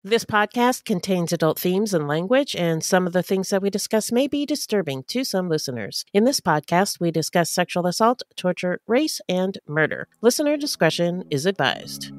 This podcast contains adult themes and language, and some of the things that we discuss may be disturbing to some listeners. In this podcast, we discuss sexual assault, torture, race, and murder. Listener discretion is advised.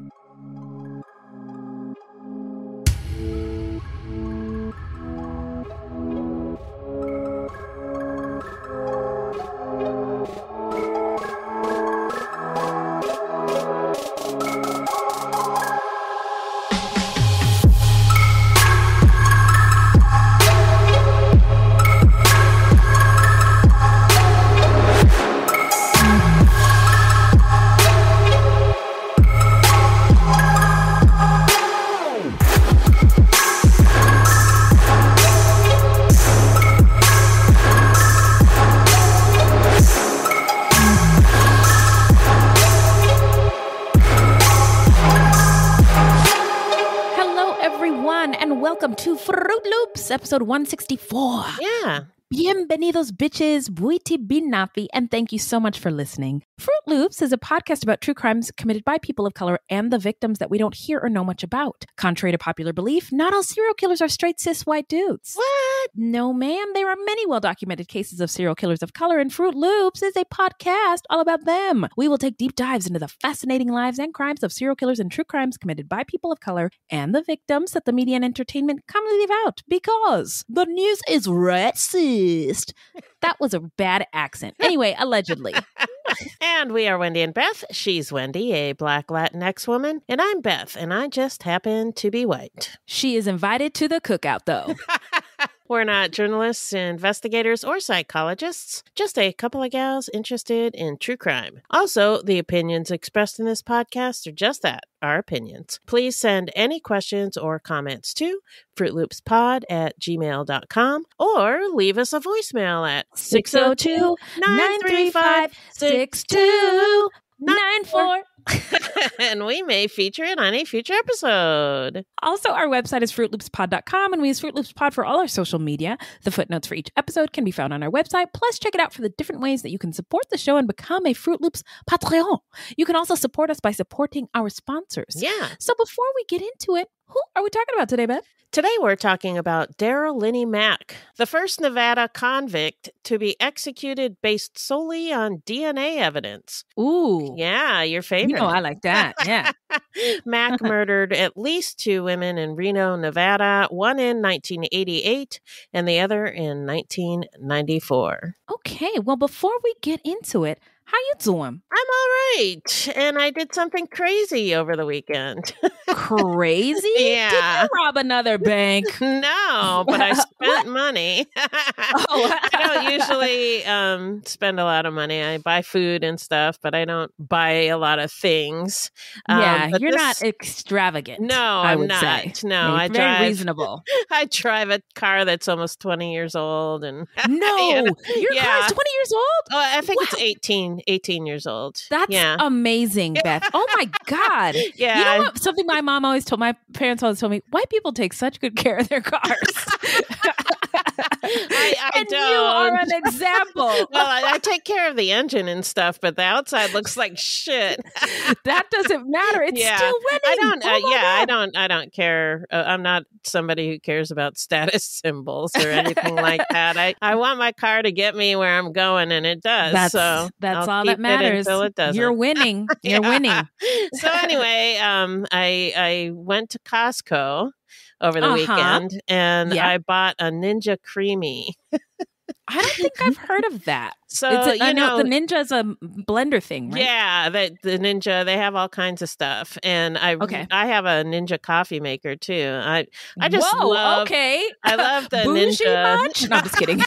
Welcome to Fruit Loops, episode 164. Yeah. Bienvenidos, bitches, buiti binafi, and thank you so much for listening. Fruit Loops is a podcast about true crimes committed by people of color and the victims that we don't hear or know much about. Contrary to popular belief, not all serial killers are straight cis white dudes. What? No, ma'am. There are many well-documented cases of serial killers of color, and Fruit Loops is a podcast all about them. We will take deep dives into the fascinating lives and crimes of serial killers and true crimes committed by people of color and the victims that the media and entertainment commonly leave out because the news is racist. That was a bad accent. Anyway, allegedly. And we are Wendy and Beth. She's Wendy, a Black Latinx woman, and I'm Beth, and I just happen to be white. She is invited to the cookout, though. We're not journalists, investigators, or psychologists, just a couple of gals interested in true crime. Also, the opinions expressed in this podcast are just that, our opinions. Please send any questions or comments to fruitloopspod@gmail.com or leave us a voicemail at 602-935-6294. And we may feature it on a future episode. Also, our website is fruitloopspod.com, and we use Fruit Loops Pod for all our social media. The footnotes for each episode can be found on our website. Plus, check it out for the different ways that you can support the show and become a Fruit Loops Patreon. You can also support us by supporting our sponsors. Yeah. So before we get into it, who are we talking about today, Beth? Today we're talking about Daryl Linnie Mack, the first Nevada convict to be executed based solely on DNA evidence. Ooh. Yeah, your favorite. You know I like that, yeah. Mack murdered at least 2 women in Reno, Nevada, one in 1988 and the other in 1994. Okay, well, before we get into it, how you doing? I'm all right. And I did something crazy over the weekend. Crazy? Yeah. Did you rob another bank? No, but I spent money. I don't usually spend a lot of money. I buy food and stuff, but I don't buy a lot of things. Yeah, you're not extravagant. No, I'm not. Say. No, I drive very reasonable. I drive a car that's almost 20 years old, and no, your car is 20 years old. Oh, I think it's 18 years old. That's amazing, Beth. Oh my God. Yeah. You know what? Something my parents always told me, white people take such good care of their cars. I don't. You are an example. Well, I take care of the engine and stuff, but the outside looks like shit. That doesn't matter. It's still winning. I don't care. I'm not somebody who cares about status symbols or anything like that. I want my car to get me where I'm going, and it does. That's all that matters. Until it doesn't. You're winning. You're winning. So anyway, I went to Costco over the weekend, and I bought a Ninja Creamy. I don't think I've heard of that. So, I know the Ninja is a blender thing, right? Yeah, the Ninja, they have all kinds of stuff. And I have a Ninja coffee maker too. I just love I love the Bougie Ninja. Much? No, I'm just kidding.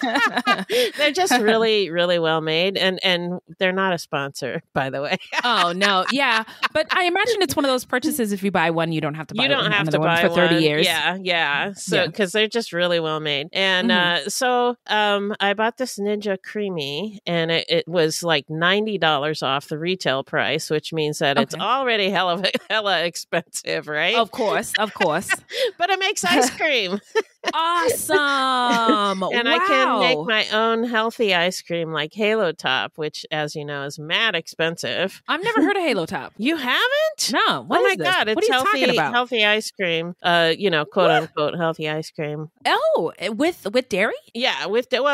They're just really, really well made. And they're not a sponsor, by the way. Oh, no. Yeah. But I imagine it's one of those purchases. If you buy one, you don't have to buy one for 30 years. Yeah. So, because they're just really well made. And so I bought this Ninja Creamy. And it was like $90 off the retail price, which means that it's already hella expensive, right? Of course. But it makes ice cream. Awesome. And I can make my own healthy ice cream like Halo Top, which, as you know, is mad expensive. I've never heard of Halo Top. You haven't? No. What is this? God, it's what are you talking about? Healthy ice cream. Quote unquote healthy ice cream. Oh, with dairy? Yeah,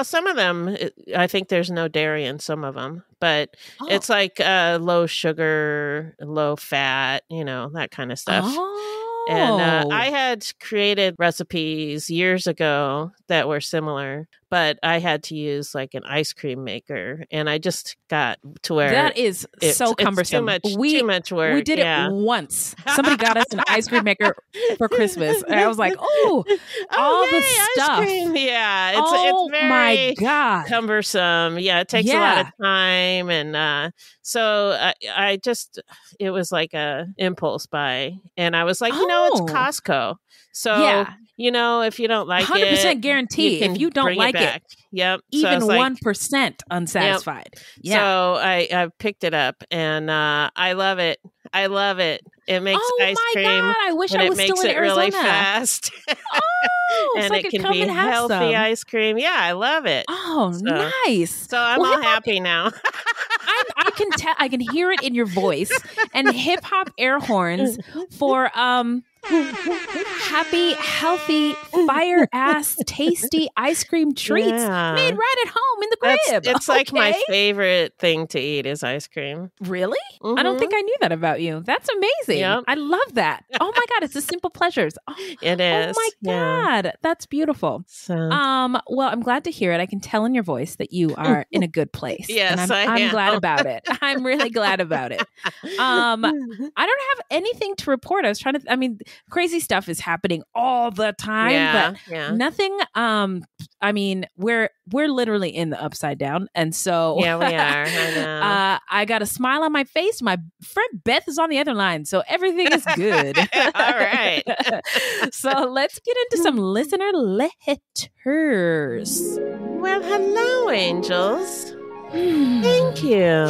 some of them. I think there's no dairy in some of them, but it's like low sugar, low fat, that kind of stuff. And I had created recipes years ago that were similar, but I had to use like an ice cream maker, and I just got to where that is so cumbersome. It's too much work. We did it once. Somebody got us an ice cream maker for Christmas, and I was like, all the stuff. Ice cream. Yeah, it's very my God. cumbersome. Yeah, it takes a lot of time, and so it was like a impulse buy, and I was like, it's Costco, so if you don't like 100% guarantee. If you don't like it, yep, even 1% unsatisfied. Yep. Yeah. So I picked it up, and I love it. I love it. It makes ice cream. God, I wish I was still in Arizona. It makes it really fast. And so it can be healthy ice cream. Yeah, I love it. Oh, nice. So I'm all happy now. I can tell. I can hear it in your voice. And hip hop air horns for happy, healthy, fire ass, tasty ice cream treats made right at home in the crib. It's like my favorite thing to eat is ice cream. Really? Mm-hmm. I don't think I knew that about you. That's amazing. Yep. I love that. Oh my God, it's the simple pleasures. It is. Oh my God, that's beautiful. So. Well, I'm glad to hear it. I can tell in your voice that you are in a good place. Yes, and I'm glad about it. I'm really glad about it. I don't have anything to report. I was trying to. Crazy stuff is happening all the time, but nothing. We're literally in the upside down, and so we are. I know. I got a smile on my face. My friend Beth is on the other line, so everything is good. All right. So let's get into some listener letters. Well, hello, angels. Thank you.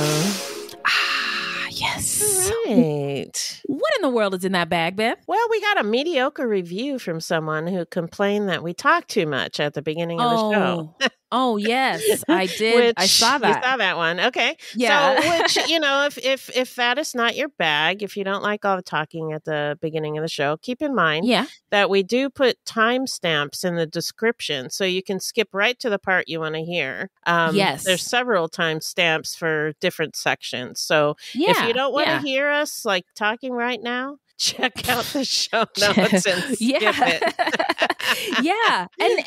Yes. Right. What in the world is in that bag, Beth? Well, we got a mediocre review from someone who complained that we talk too much at the beginning of the show. Oh, yes, I did. I saw that. You saw that one. Okay. Yeah. So, if that is not your bag, if you don't like all the talking at the beginning of the show, keep in mind that we do put timestamps in the description, so you can skip right to the part you want to hear. Yes. There's several timestamps for different sections. So if you don't want to hear us like talking right now, check out the show notes and skip it. Yeah. And,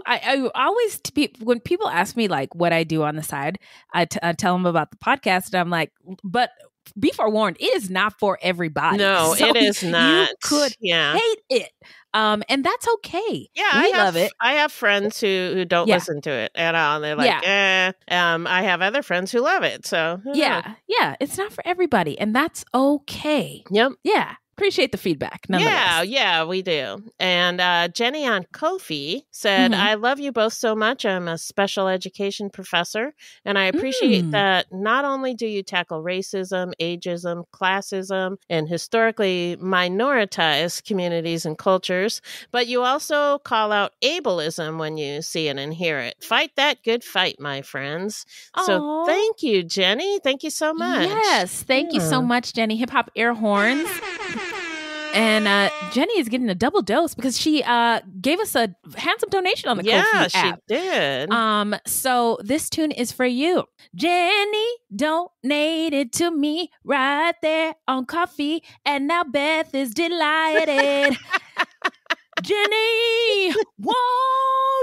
I always, when people ask me like what I do on the side, I tell them about the podcast, and I'm like, but be forewarned, it is not for everybody. No, so it is not. You could hate it. And that's okay. Yeah, we love it. I have friends who don't listen to it at all. And they're like, I have other friends who love it. So yeah, it's not for everybody, and that's okay. Yep. Yeah. Appreciate the feedback. Yeah, we do. And Jenny on Ko-fi said, I love you both so much. I'm a special education professor, and I appreciate that not only do you tackle racism, ageism, classism, and historically minoritized communities and cultures, but you also call out ableism when you see it and hear it. Fight that good fight, my friends. So thank you, Jenny. Thank you so much. Yes, thank you so much, Jenny. Hip hop air horns. And Jenny is getting a double dose because she gave us a handsome donation on the Ko-fi app. Yeah, she did. So this tune is for you. Jenny donated to me right there on Ko-fi, and now Beth is delighted. Jenny, whoa,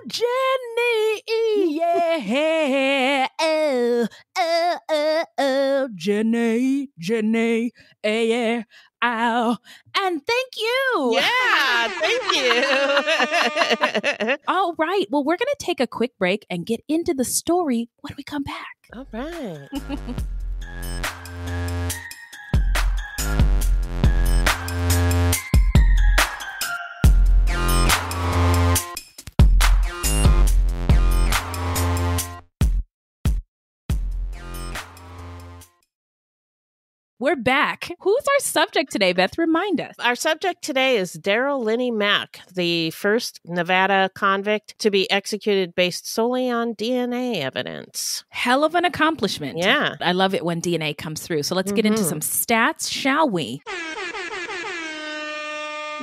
Jenny, yeah, oh, Jenny, yeah, ow, and thank you. Yeah, thank you. All right, well, we're going to take a quick break and get into the story when we come back. All right. We're back. Who's our subject today, Beth? Remind us. Our subject today is Daryl Linnie Mack, the first Nevada convict to be executed based solely on DNA evidence. Hell of an accomplishment. Yeah. I love it when DNA comes through. So let's get into some stats, shall we?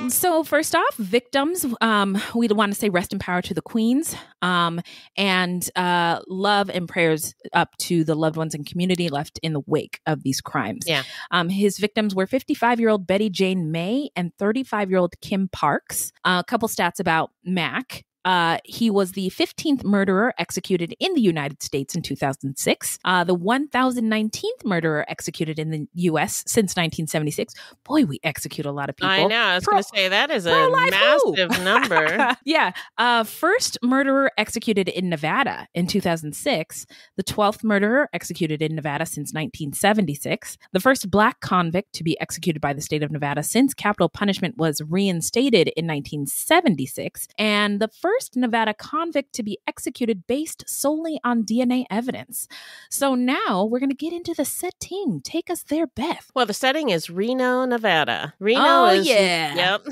So first off, victims, we want to say rest in power to the queens, and love and prayers up to the loved ones and community left in the wake of these crimes. Yeah. His victims were 55-year-old Betty Jane May and 35-year-old Kim Parks. A couple stats about Mack. He was the 15th murderer executed in the United States in 2006, the 1,019th murderer executed in the U.S. since 1976. Boy, we execute a lot of people. I know. I was going to say that is a massive number. Yeah. First murderer executed in Nevada in 2006, the 12th murderer executed in Nevada since 1976, the first Black convict to be executed by the state of Nevada since capital punishment was reinstated in 1976, and the first Nevada convict to be executed based solely on DNA evidence. So now we're going to get into the setting. Take us there, Beth. Well, the setting is Reno, Nevada. Reno is yeah. Yep.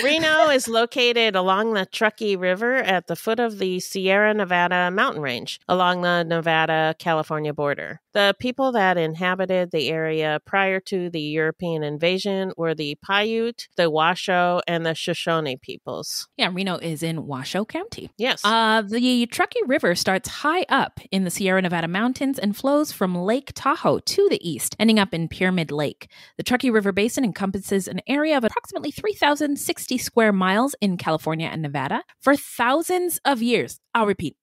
Reno is located along the Truckee River at the foot of the Sierra Nevada mountain range along the Nevada-California border. The people that inhabited the area prior to the European invasion were the Paiute, the Washoe, and the Shoshone peoples. Yeah, Reno is in Washoe County. Yes. The Truckee River starts high up in the Sierra Nevada mountains and flows from Lake Tahoe to the east, ending up in Pyramid Lake. The Truckee River Basin encompasses an area of approximately 3,060 square miles in California and Nevada. For thousands of years, I'll repeat,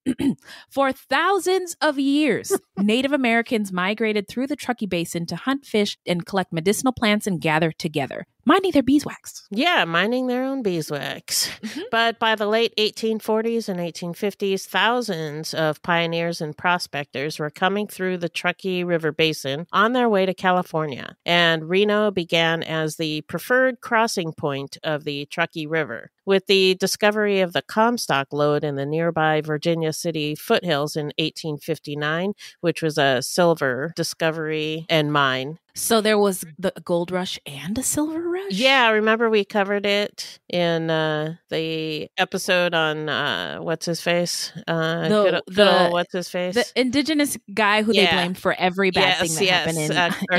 for thousands of years, Native Americans migrated through the Truckee Basin to hunt fish and collect medicinal plants and gather together, minding their beeswax. Yeah, minding their own beeswax. But by the late 1840s and 1850s, thousands of pioneers and prospectors were coming through the Truckee River Basin on their way to California, and Reno began as the preferred crossing point of the Truckee River. With the discovery of the Comstock lode in the nearby Virginia City foothills in 1859, which was a silver discovery and mine. So there was the gold rush and a silver rush? Yeah, remember we covered it in the episode on what's his face? Good old what's his face? The indigenous guy who they blamed for every bad thing that happened in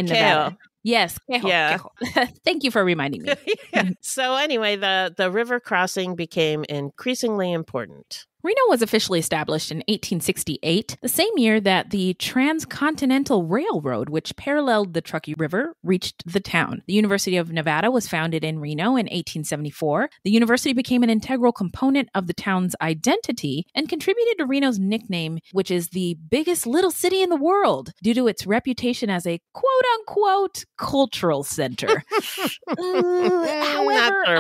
Nevada. Yes. Quejo. Thank you for reminding me. So anyway, the river crossing became increasingly important. Reno was officially established in 1868, the same year that the Transcontinental Railroad, which paralleled the Truckee River, reached the town. The University of Nevada was founded in Reno in 1874. The university became an integral component of the town's identity and contributed to Reno's nickname, which is the biggest little city in the world, due to its reputation as a quote-unquote cultural center. However,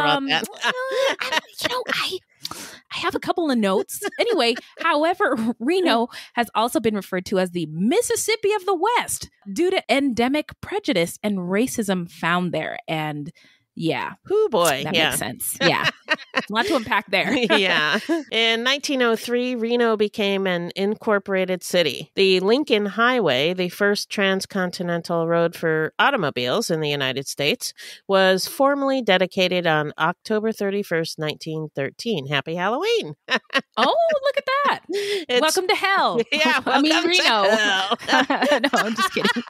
I have a couple of notes. Anyway, however, Reno has also been referred to as the Mississippi of the West due to endemic prejudice and racism found there. And yeah. Oh boy. That makes sense. Yeah. A lot to unpack there. Yeah. In 1903, Reno became an incorporated city. The Lincoln Highway, the first transcontinental road for automobiles in the United States, was formally dedicated on October 31st, 1913. Happy Halloween. Oh, look at that. Welcome to hell. Yeah. I mean, Reno. No, I'm just kidding.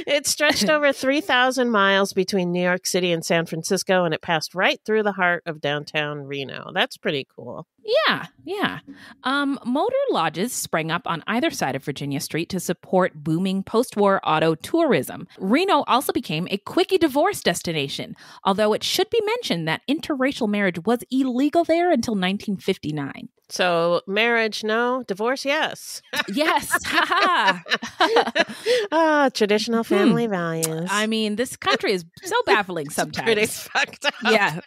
It stretched over 3,000 miles between New York City and San Francisco, and it passed right through the heart of downtown Reno. That's pretty cool. Yeah. Motor lodges sprang up on either side of Virginia Street to support booming post-war auto tourism. Reno also became a quickie divorce destination, although it should be mentioned that interracial marriage was illegal there until 1959. So marriage, no. Divorce, yes. Yes. Traditional family values. I mean, this country is so baffling sometimes. Pretty fucked up. Yeah.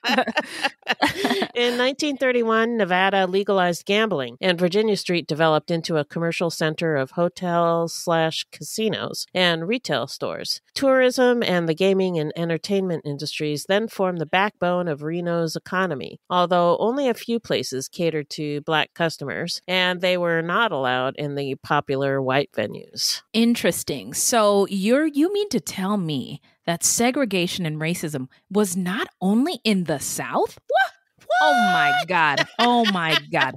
In 1931, Nevada legalized gambling, and Virginia Street developed into a commercial center of hotels/casinos and retail stores. Tourism and the gaming and entertainment industries then formed the backbone of Reno's economy, although only a few places catered to Black customers, and they were not allowed in the popular white venues. Interesting. So you mean to tell me that segregation and racism was not only in the South? What? Oh my God. Oh my God.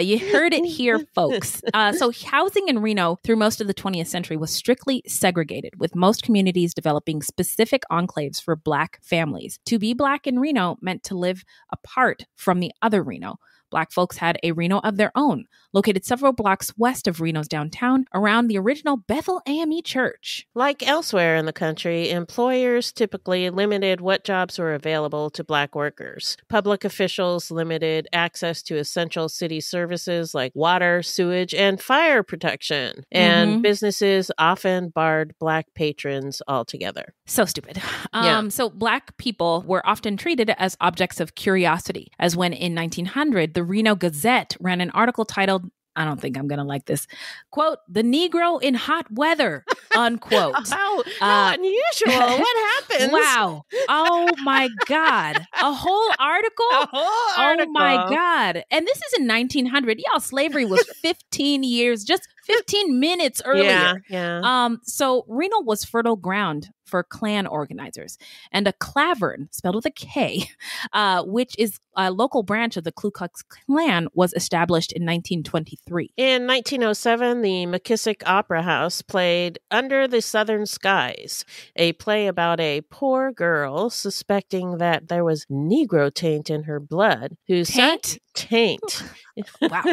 You heard it here, folks. So housing in Reno through most of the 20th century was strictly segregated, with most communities developing specific enclaves for Black families. To be Black in Reno meant to live apart from the other Reno. Black folks had a Reno of their own, located several blocks west of Reno's downtown, around the original Bethel AME Church. Like elsewhere in the country, employers typically limited what jobs were available to Black workers. Public officials limited access to essential city services like water, sewage, and fire protection. And businesses often barred Black patrons altogether. So stupid. So Black people were often treated as objects of curiosity, as when in 1900, the Reno Gazette ran an article titled, I don't think I'm going to like this, quote, "The Negro in Hot Weather," unquote. How unusual. What happens? Wow. Oh my God. A whole article? Oh my God. And this is in 1900. Y'all, slavery was 15 years, just 15 minutes earlier. Yeah. So Reno was fertile ground for Klan organizers. And a clavern, spelled with a K, which is a local branch of the Ku Klux Klan, was established in 1923. In 1907, the McKissick Opera House played Under the Southern Skies, a play about a poor girl suspecting that there was Negro taint in her blood, who taint. Wow.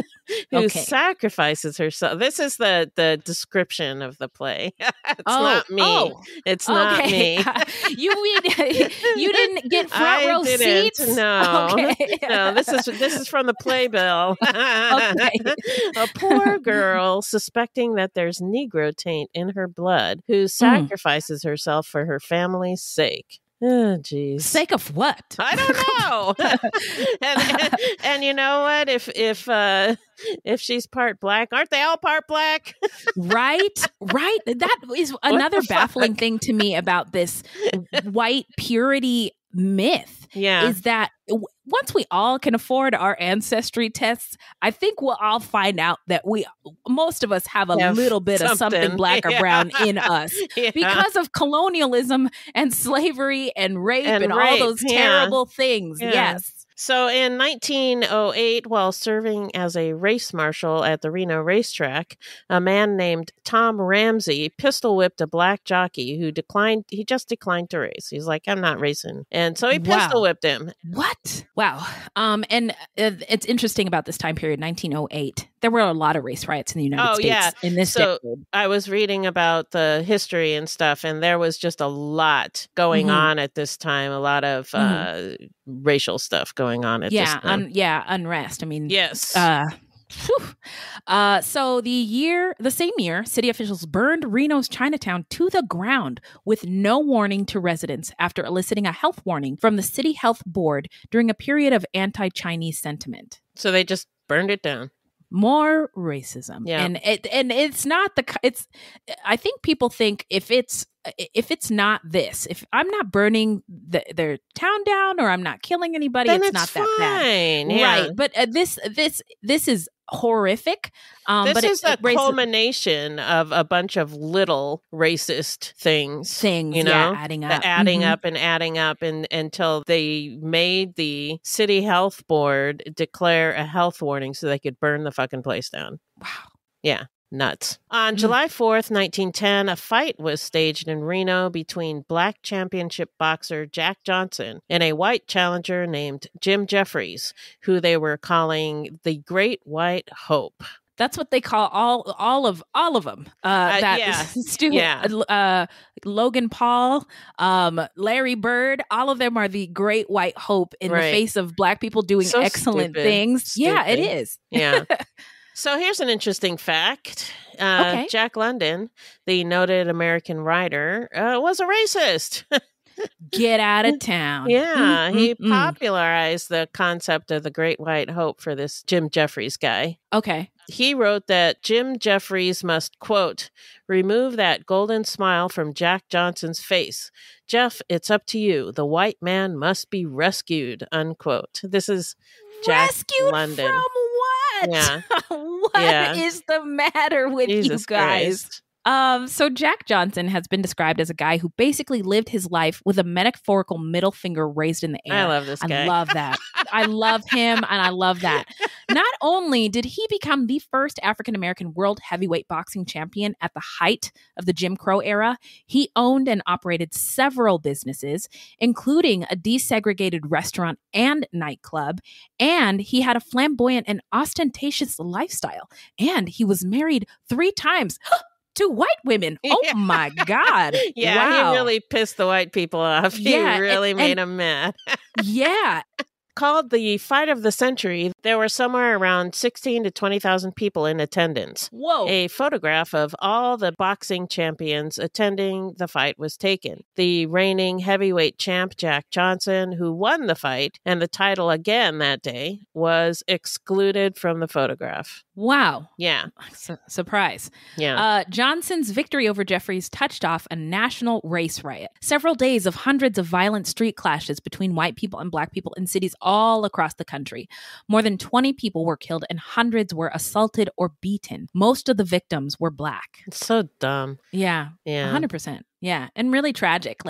Who sacrifices herself. This is the description of the play. It's not me. It's not me. You mean you didn't get front row seats? No. Okay. No, this is from the playbill. A poor girl suspecting that there's Negro taint in her blood, who sacrifices herself for her family's sake. Oh, geez. Sake of what? I don't know. and you know what? If she's part Black, aren't they all part Black? Right. That is another baffling thing to me about this white purity myth. Yeah. Is that once we all can afford our ancestry tests, I think we'll all find out that most of us have a little bit of something Black or brown in us because of colonialism and slavery and rape and all those terrible things. Yes. So in 1908, while serving as a race marshal at the Reno racetrack, a man named Tom Ramsey pistol whipped a Black jockey who just declined to race. He's like, I'm not racing. And so he pistol whipped him. What? Wow. And it's interesting about this time period, 1908. There were a lot of race riots in the United States in this decade. I was reading about the history and stuff, and there was just a lot going on at this time, a lot of racial stuff going on at this time. Unrest. I mean, yes. So the same year, city officials burned Reno's Chinatown to the ground with no warning to residents after eliciting a health warning from the city health board during a period of anti-Chinese sentiment. So they just burned it down. More racism. Yeah. And it's not I think people think if it's not this, if I'm not burning their town down or I'm not killing anybody, then it's not fine. that bad. Yeah. Right. But this is horrific. This is a culmination of a bunch of little racist things, you know, adding up, adding up until they made the city health board declare a health warning so they could burn the fucking place down. Wow. Yeah. Nuts. On July 4th, 1910, a fight was staged in Reno between Black championship boxer Jack Johnson and a white challenger named Jim Jeffries, who they were calling the Great White Hope. That's what they call all of them. Logan Paul, Larry Bird, all of them are the Great White Hope in the face of Black people doing excellent things. Stupid. Yeah, it is. Yeah. So here's an interesting fact. Jack London, the noted American writer, was a racist. Get out of town. Yeah, he popularized the concept of the Great White Hope for this Jim Jeffries guy. Okay. He wrote that Jim Jeffries must, quote, remove that golden smile from Jack Johnson's face. Jeff, it's up to you. The white man must be rescued, unquote. This is Jack Rescued London. From Yeah. What is the matter with Jesus you guys? Christ. So Jack Johnson has been described as a guy who basically lived his life with a metaphorical middle finger raised in the air. I love this guy. I love that. I love him, and I love that. Not only did he become the first African-American world heavyweight boxing champion at the height of the Jim Crow era, he owned and operated several businesses, including a desegregated restaurant and nightclub, and he had a flamboyant and ostentatious lifestyle, and he was married 3 times. To white women. Oh my God. Yeah, wow. He really pissed the white people off. He really made them mad. Yeah. Called the Fight of the Century, there were somewhere around 16 to 20,000 people in attendance. Whoa. A photograph of all the boxing champions attending the fight was taken. The reigning heavyweight champ, Jack Johnson, who won the fight and the title again that day, was excluded from the photograph. Wow. Yeah. Surprise. Yeah. Johnson's victory over Jeffries touched off a national race riot. Several days of hundreds of violent street clashes between white people and black people in cities all across the country. More than 20 people were killed and hundreds were assaulted or beaten. Most of the victims were black. It's so dumb. Yeah. 100%. Yeah. And really tragic.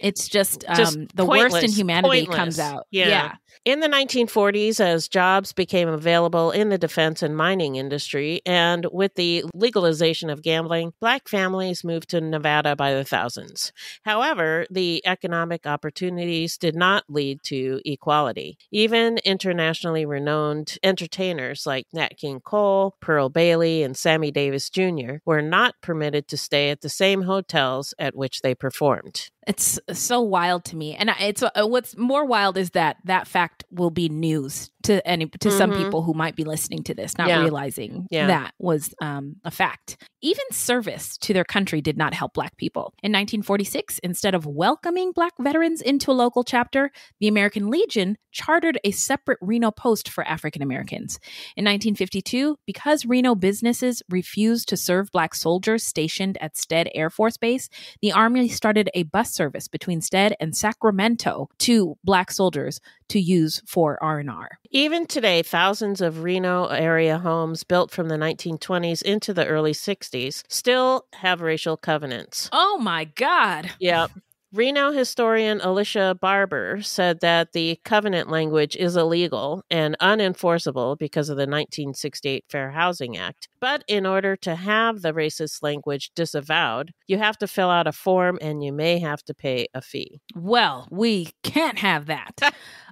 It's just the worst in humanity comes out. Yeah. In the 1940s, as jobs became available in the defense and mining industry, and with the legalization of gambling, black families moved to Nevada by the thousands. However, the economic opportunities did not lead to equality. Even internationally renowned entertainers like Nat King Cole, Pearl Bailey, and Sammy Davis Jr. were not permitted to stay at the same hotels at which they performed. It's so wild to me. And it's what's more wild is that fact will be news to some people who might be listening to this, not realizing that was a fact. Even service to their country did not help black people. In 1946, instead of welcoming black veterans into a local chapter, the American Legion chartered a separate Reno post for African Americans. In 1952, because Reno businesses refused to serve black soldiers stationed at Stead Air Force Base, the Army started a bus service between Stead and Sacramento to black soldiers to use for R&R. Even today, thousands of Reno area homes built from the 1920s into the early 60s still have racial covenants. Oh my God. Yep. Reno historian Alicia Barber said that the covenant language is illegal and unenforceable because of the 1968 Fair Housing Act. But in order to have the racist language disavowed, you have to fill out a form and you may have to pay a fee. Well, we can't have that.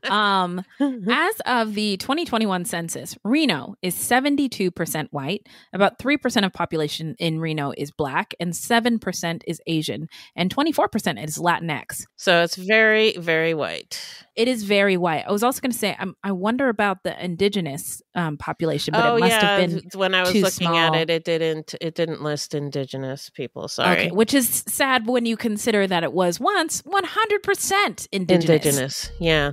As of the 2021 census, Reno is 72% white. About 3% of population in Reno is black, and 7% is Asian, and 24% is Latinx. So it's very, very white. It is very white. I was also going to say, I wonder about the indigenous population, but it must have been when I was looking small. at it, it didn't list indigenous people. Sorry, okay, which is sad when you consider that it was once 100% indigenous. Indigenous, yeah.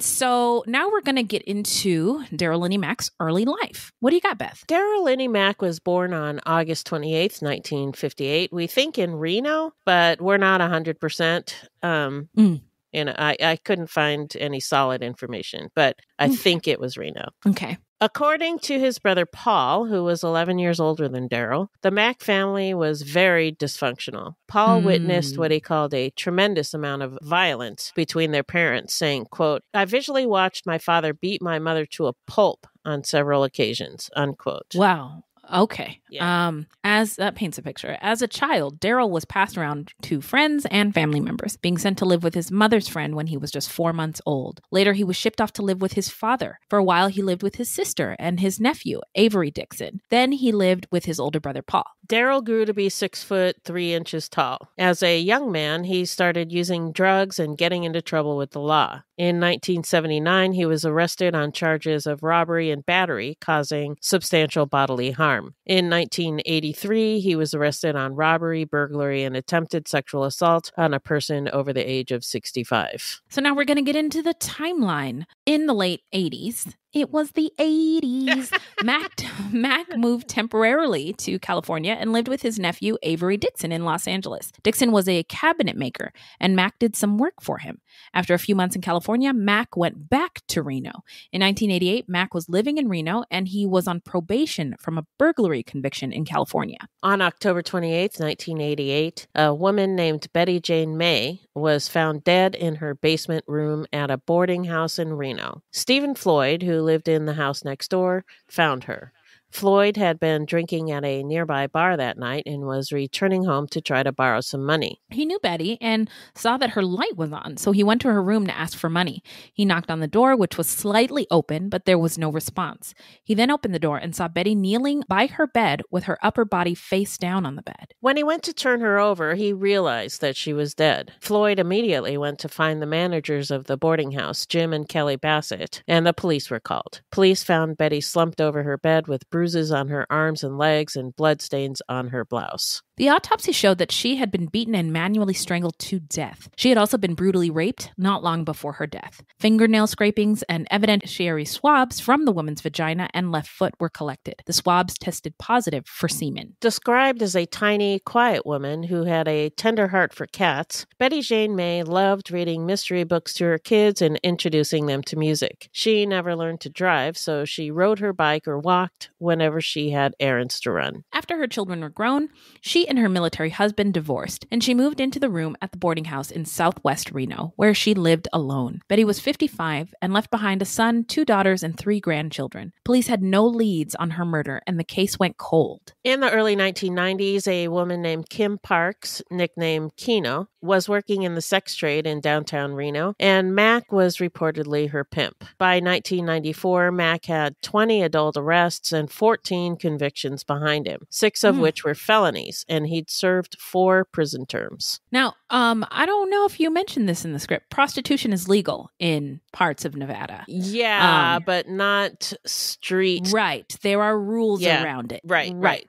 So now we're going to get into Daryl Linnie Mack's early life. What do you got, Beth? Daryl Linnie Mack was born on August 28th, 1958. We think in Reno, but we're not 100%. I couldn't find any solid information, but I think it was Reno. Okay. According to his brother Paul, who was 11 years older than Daryl, the Mack family was very dysfunctional. Paul witnessed what he called a tremendous amount of violence between their parents, saying, quote, "I visually watched my father beat my mother to a pulp on several occasions," unquote. Wow. Okay. Yeah. As that paints a picture. As a child, Daryl was passed around to friends and family members, being sent to live with his mother's friend when he was just 4 months old. Later, he was shipped off to live with his father. For a while, he lived with his sister and his nephew, Avery Dixon. Then he lived with his older brother, Paul. Daryl grew to be 6'3" tall. As a young man, he started using drugs and getting into trouble with the law. In 1979, he was arrested on charges of robbery and battery causing substantial bodily harm. In 1983, he was arrested on robbery, burglary, and attempted sexual assault on a person over the age of 65. So now we're going to get into the timeline. In the late 80s, it was the 80s. Mack moved temporarily to California and lived with his nephew, Avery Dixon, in Los Angeles. Dixon was a cabinet maker, and Mack did some work for him. After a few months in California, Mack went back to Reno. In 1988, Mack was living in Reno, and he was on probation from a burglary conviction in California. On October 28, 1988, a woman named Betty Jane May was found dead in her basement room at a boarding house in Reno. Stephen Floyd, who lived in the house next door, found her. Floyd had been drinking at a nearby bar that night and was returning home to try to borrow some money. He knew Betty and saw that her light was on, so he went to her room to ask for money. He knocked on the door, which was slightly open, but there was no response. He then opened the door and saw Betty kneeling by her bed with her upper body face down on the bed. When he went to turn her over, he realized that she was dead. Floyd immediately went to find the managers of the boarding house, Jim and Kelly Bassett, and the police were called. Police found Betty slumped over her bed with bruises on her arms and legs and bloodstains on her blouse. The autopsy showed that she had been beaten and manually strangled to death. She had also been brutally raped not long before her death. Fingernail scrapings and evidentiary swabs from the woman's vagina and left foot were collected. The swabs tested positive for semen. Described as a tiny, quiet woman who had a tender heart for cats, Betty Jane May loved reading mystery books to her kids and introducing them to music. She never learned to drive, so she rode her bike or walked whenever she had errands to run. After her children were grown, she and her military husband divorced, and she moved into the room at the boarding house in southwest Reno, where she lived alone. Betty was 55 and left behind a son, 2 daughters, and 3 grandchildren. Police had no leads on her murder, and the case went cold. In the early 1990s, a woman named Kim Parks, nicknamed Keno, was working in the sex trade in downtown Reno, and Mack was reportedly her pimp. By 1994, Mack had 20 adult arrests and 14 convictions behind him, 6 of which were felonies, and he'd served 4 prison terms. Now, I don't know if you mentioned this in the script. Prostitution is legal in parts of Nevada. Yeah, but not street. Right. There are rules around it. Right.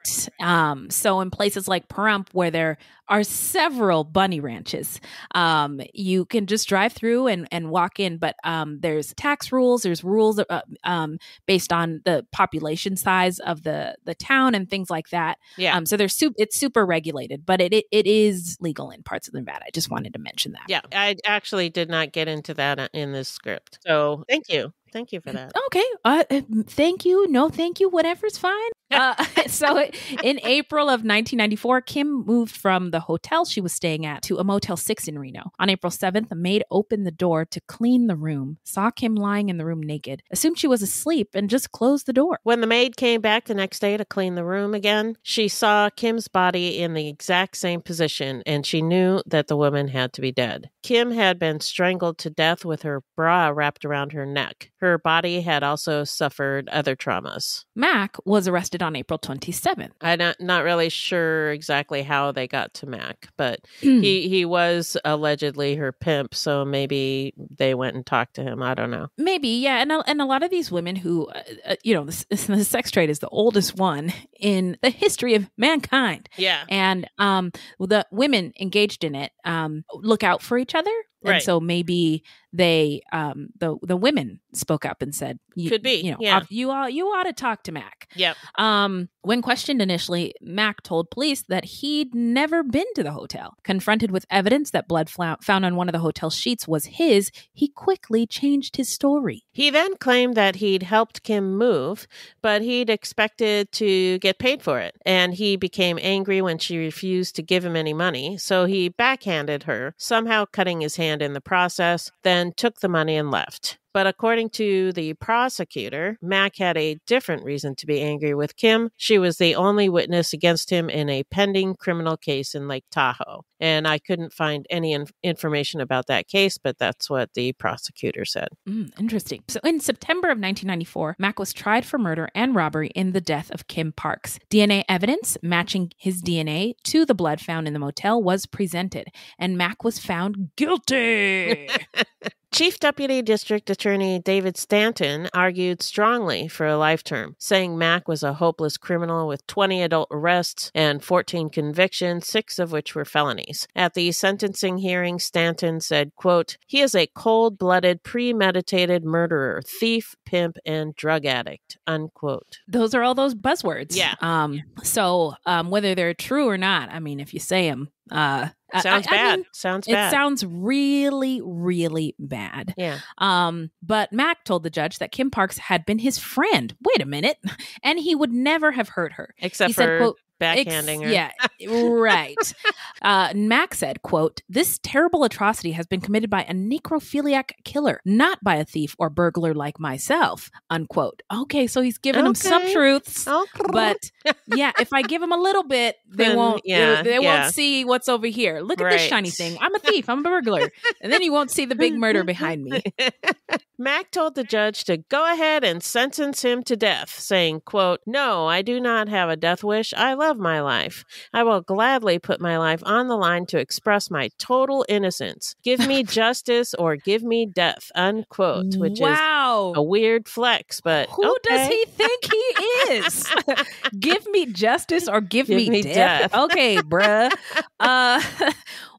So in places like Pahrump, where there are several bunny ranches, you can just drive through and walk in, but there's tax rules, there's rules based on the population size of the town and things like that. Yeah. So it's super regulated, but it is legal in parts of Nevada. I just wanted to mention that. Yeah, I actually did not get into that in this script. So thank you. Thank you for that. Okay. Thank you. No, thank you. Whatever's fine. So in April of 1994, Kim moved from the hotel she was staying at to a Motel 6 in Reno. On April 7th, a maid opened the door to clean the room, saw Kim lying in the room naked, assumed she was asleep, and just closed the door. When the maid came back the next day to clean the room again, she saw Kim's body in the exact same position, and she knew that the woman had to be dead. Kim had been strangled to death with her bra wrapped around her neck. Her body had also suffered other traumas. Mack was arrested on April 27th. I'm not really sure exactly how they got to Mack, but he was allegedly her pimp, so maybe they went and talked to him. I don't know. Maybe, yeah. And a lot of these women who, the sex trade is the oldest one in the history of mankind. Yeah. And the women engaged in it look out for each other. And Right. so maybe they, the women spoke up and said, Could be. you ought to talk to Mack. Yep. When questioned initially, Mack told police that he'd never been to the hotel. Confronted with evidence that blood found on one of the hotel sheets was his, he quickly changed his story. He then claimed that he'd helped Kim move, but he'd expected to get paid for it. And he became angry when she refused to give him any money, so he backhanded her, somehow cutting his hand in the process, then took the money and left. But according to the prosecutor, Mack had a different reason to be angry with Kim. She was the only witness against him in a pending criminal case in Lake Tahoe. And I couldn't find any information about that case, but that's what the prosecutor said. Interesting. So in September of 1994, Mack was tried for murder and robbery in the death of Kim Parks. DNA evidence matching his DNA to the blood found in the motel was presented, and Mack was found guilty. Chief Deputy District Attorney David Stanton argued strongly for a life term, saying Mack was a hopeless criminal with 20 adult arrests and 14 convictions, 6 of which were felonies. At the sentencing hearing, Stanton said, quote, "He is a cold-blooded, premeditated murderer, thief, pimp, and drug addict," unquote. Those are all those buzzwords. Yeah. So whether they're true or not, I mean, if you say them, sounds bad. It sounds really, really bad. Yeah. But Mack told the judge that Kim Parks had been his friend. Wait a minute. And he would never have hurt her. Except he for said, quote, backhanding her. Yeah, right. Mack said, quote, "This terrible atrocity has been committed by a necrophiliac killer, not by a thief or burglar like myself," unquote. Okay, so he's giving him some truths. But yeah, if I give him a little bit, they won't see what's over here. Look at this shiny thing. I'm a thief. I'm a burglar. And then you won't see the big murder behind me. Mack told the judge to go ahead and sentence him to death, saying, quote, "No, I do not have a death wish. I love my life. I will gladly put my life on the line to express my total innocence. Give me justice or give me death," unquote, which is a weird flex, but who does he think he is? Give me justice or give me death. Okay, bruh.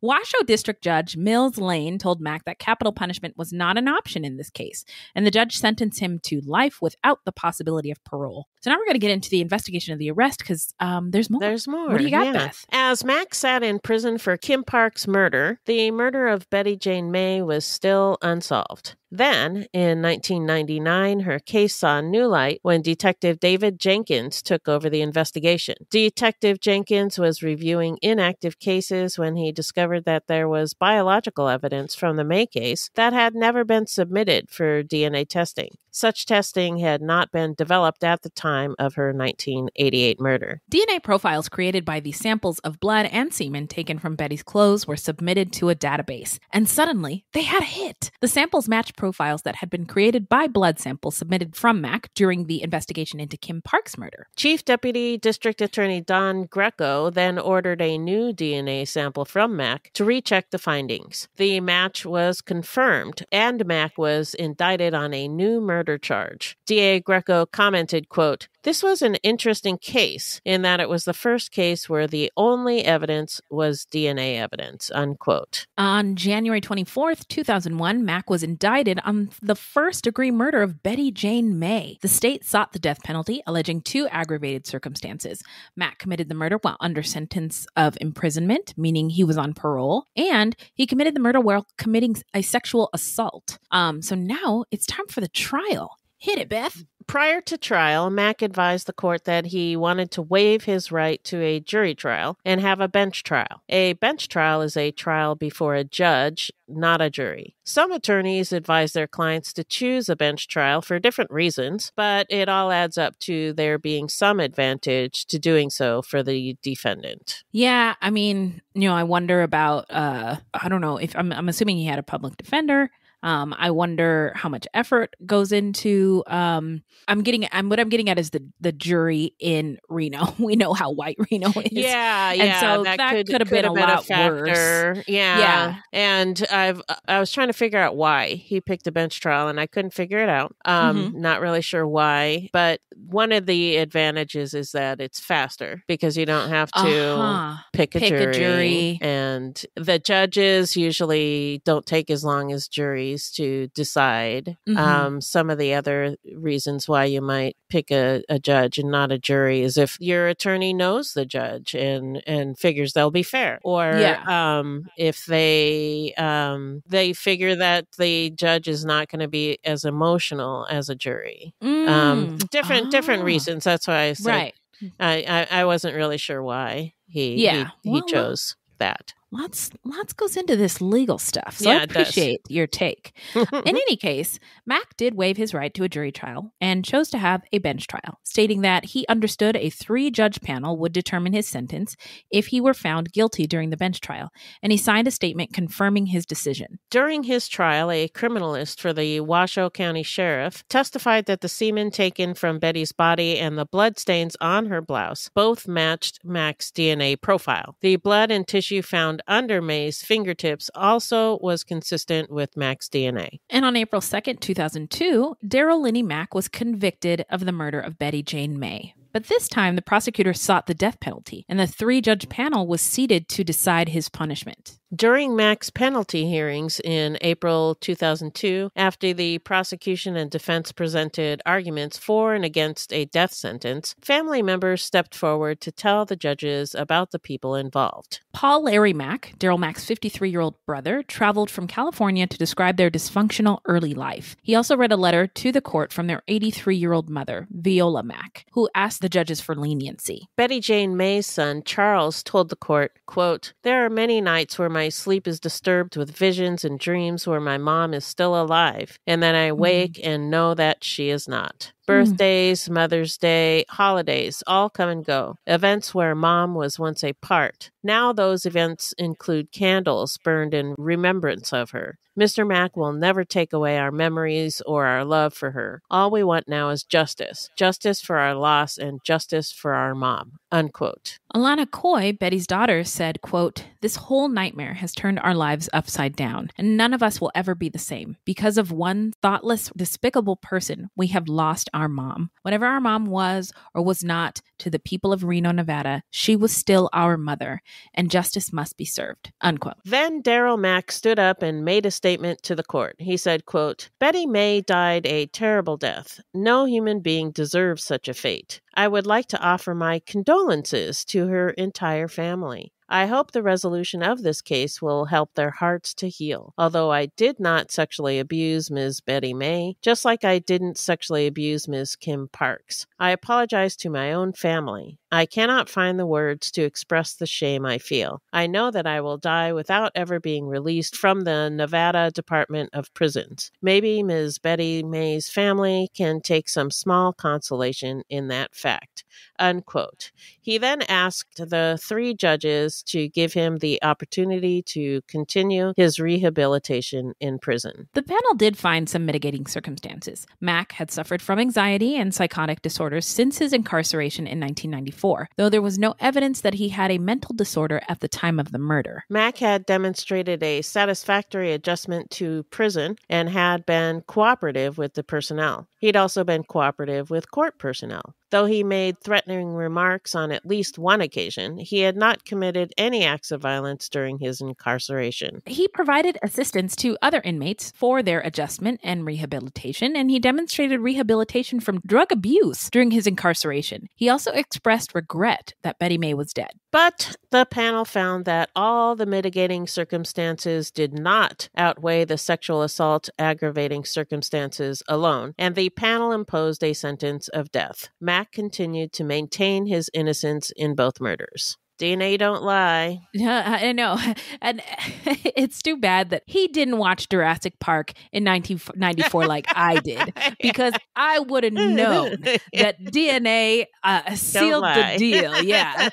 Washoe District Judge Mills Lane told Mack that capital punishment was not an option in this case, and the judge sentenced him to life without the possibility of parole. So now we're going to get into the investigation of the arrest because there's more. There's more. What do you got, Beth? As Mack sat in prison for Kim Parks' murder, the murder of Betty Jane May was still unsolved. Then, in 1999, her case saw new light when Detective David Jenkins took over the investigation. Detective Jenkins was reviewing inactive cases when he discovered that there was biological evidence from the May case that had never been submitted for DNA testing. Such testing had not been developed at the time of her 1988 murder. DNA profiles created by the samples of blood and semen taken from Betty's clothes were submitted to a database, and suddenly they had a hit. The samples matched profiles that had been created by blood samples submitted from Mack during the investigation into Kim Parks' murder. Chief Deputy District Attorney Don Greco then ordered a new DNA sample from Mack to recheck the findings. The match was confirmed, and Mack was indicted on a new murder charge. DA Greco commented, quote, "This was an interesting case in that it was the first case where the only evidence was DNA evidence," unquote. On January 24th, 2001, Mack was indicted on the first-degree murder of Betty Jane May. The state sought the death penalty, alleging 2 aggravated circumstances. Mack committed the murder while under sentence of imprisonment, meaning he was on parole, and he committed the murder while committing a sexual assault. So now it's time for the trial. Hit it, Beth. Prior to trial, Mack advised the court that he wanted to waive his right to a jury trial and have a bench trial. A bench trial is a trial before a judge, not a jury. Some attorneys advise their clients to choose a bench trial for different reasons, but it all adds up to there being some advantage to doing so for the defendant. Yeah, I mean, I wonder about, I don't know, if I'm assuming he had a public defender. I wonder how much effort goes into, what I'm getting at is the jury in Reno. We know how white Reno is. Yeah. And so that could have been a lot worse. Yeah. And I was trying to figure out why he picked a bench trial and I couldn't figure it out. Not really sure why, but one of the advantages is that it's faster because you don't have to pick a jury. And the judges usually don't take as long as juries to decide. Some of the other reasons why you might pick a judge and not a jury is if your attorney knows the judge and figures they'll be fair, or if they figure that the judge is not going to be as emotional as a jury. Different reasons. That's why I said I wasn't really sure why he chose that. Lots goes into this legal stuff, so I appreciate your take. In any case, Mack did waive his right to a jury trial and chose to have a bench trial, stating that he understood a 3-judge panel would determine his sentence if he were found guilty during the bench trial, and he signed a statement confirming his decision. During his trial, a criminalist for the Washoe County Sheriff testified that the semen taken from Betty's body and the bloodstains on her blouse both matched Mack's DNA profile. The blood and tissue found found under May's fingertips also was consistent with Mack's DNA. And on April 2nd, 2002, Daryl Linnie Mack was convicted of the murder of Betty Jane May. But this time, the prosecutor sought the death penalty, and the 3-judge panel was seated to decide his punishment. During Mack's penalty hearings in April 2002, after the prosecution and defense presented arguments for and against a death sentence, family members stepped forward to tell the judges about the people involved. Paul Larry Mack, Daryl Mack's 53-year-old brother, traveled from California to describe their dysfunctional early life. He also read a letter to the court from their 83-year-old mother, Viola Mack, who asked the judges for leniency. Betty Jane May's son, Charles, told the court, quote, "There are many nights where my sleep is disturbed with visions and dreams where my mom is still alive, and then I wake and know that she is not. Birthdays, Mother's Day, holidays, all come and go. Events where Mom was once a part. Now those events include candles burned in remembrance of her. Mr. Mack will never take away our memories or our love for her. All we want now is justice. Justice for our loss and justice for our mom." Unquote. Alana Coy, Betty's daughter, said, quote, "This whole nightmare has turned our lives upside down, and none of us will ever be the same. Because of one thoughtless, despicable person, we have lost our mom. Whatever our mom was or was not to the people of Reno, Nevada, she was still our mother, and justice must be served." Unquote. Then Daryl Mack stood up and made a statement to the court. He said, quote, "Betty May died a terrible death. No human being deserves such a fate. I would like to offer my condolences to her entire family. I hope the resolution of this case will help their hearts to heal. Although I did not sexually abuse Ms. Betty May, just like I didn't sexually abuse Ms. Kim Parks. I apologize to my own family. I cannot find the words to express the shame I feel. I know that I will die without ever being released from the Nevada Department of Prisons. Maybe Ms. Betty May's family can take some small consolation in that fact." Unquote. He then asked the 3 judges to give him the opportunity to continue his rehabilitation in prison. The panel did find some mitigating circumstances. Mack had suffered from anxiety and psychotic disorders since his incarceration in 1994, though there was no evidence that he had a mental disorder at the time of the murder. Mack had demonstrated a satisfactory adjustment to prison and had been cooperative with the personnel. He'd also been cooperative with court personnel. Though he made threatening remarks on at least one occasion, he had not committed any acts of violence during his incarceration. He provided assistance to other inmates for their adjustment and rehabilitation, and he demonstrated rehabilitation from drug abuse during his incarceration. He also expressed regret that Betty May was dead. But the panel found that all the mitigating circumstances did not outweigh the sexual assault aggravating circumstances alone, and the panel imposed a sentence of death. Mack continued to maintain his innocence in both murders. DNA don't lie. Yeah, I know. And it's too bad that he didn't watch Jurassic Park in 1994 like I did, because I would have known that DNA sealed the deal. Yeah.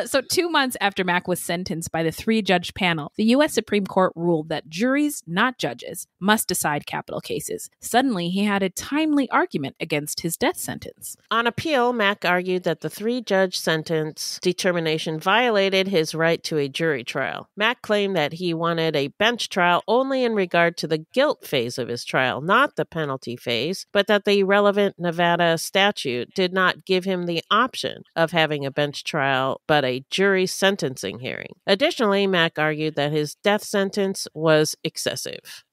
So 2 months after Mack was sentenced by the 3-judge panel, the U.S. Supreme Court ruled that juries, not judges, must decide capital cases. Suddenly, he had a timely argument against his death sentence. On appeal, Mack argued that the 3-judge sentence determination violated his right to a jury trial. Mack claimed that he wanted a bench trial only in regard to the guilt phase of his trial, not the penalty phase, but that the relevant Nevada statute did not give him the option of having a bench trial, but a jury sentencing hearing. Additionally, Mack argued that his death sentence was excessive.